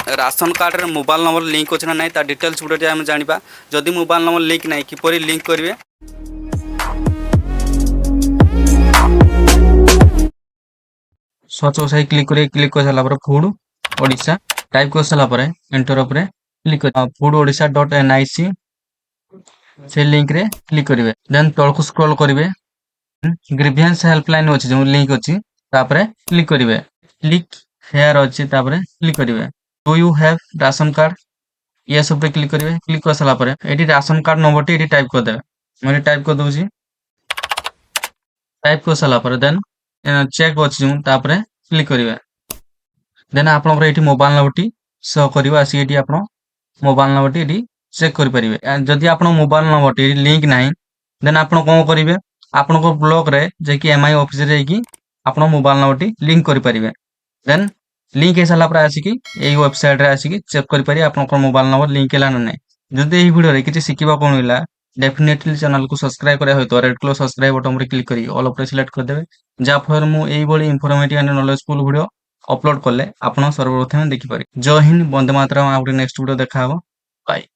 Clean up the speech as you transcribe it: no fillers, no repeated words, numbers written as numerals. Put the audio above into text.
Ration card रे mobile number link अछि ना नहीं ता डिटेल्स गुटे आम जानिबा। जदि मोबाइल नंबर लिंक नहीं किपरि लिंक करिवे। सर्च बक्स क्लिक करिए। क्लिक कर साला पर फूड ओडिशा टाइप कर साला पर एंटर ऊपर क्लिक कर foododsha.nic से लिंक रे क्लिक करिवे। देन तळको स्क्रॉल करिवे। ग्रीवियंस हेल्पलाइन अछि जो लिंक अछि तापरे क्लिक करिवे। क्लिक हेयर अछि तापरे क्लिक करिवे। Do you have ration card yes ऊपर क्लिक करिवे। क्लिक कर साला पर एटी राशन कार्ड नंबर टी एटी टाइप कर देबे। मैं टाइप कर दोछि। टाइप कर साला पर देन चेक अछि जो तापरे क्लिक करिवे। देन आपन एटी मोबाइल नंबर टी शो करिवे। आसी एटी आपन मोबाइल नंबर टी एटी चेक करि परिवे। जदि आपन मोबाइल नंबर टी लिंक नाही देन आपन कोन करिवे आपन को ब्लॉक रे जे कि एमआई ऑफिस रे कि आपन मोबाइल नंबर टी लिंक करि परिवे। देन लिंक हे साला पर आसी कि एई वेबसाइट रे आसी कि चेक करि परिवे आपन को मोबाइल नंबर लिंक हैला ना नाही। जदि एई वीडियो रे किछि सिखिबा कोन मिला डेफिनेटली चैनल को सब्सक्राइब करे होय तो रेड कलर सब्सक्राइब बटन रे क्लिक करी ऑल ऊपर सिलेक्ट कर देबे। जा फर मु एई बडी informative and knowledgeful video upload करले आपन सर्वप्रथम देखि पारे। जय हिंद, वंदे मातरम। आ नेक्स्ट वीडियो देखा हबो। बाय।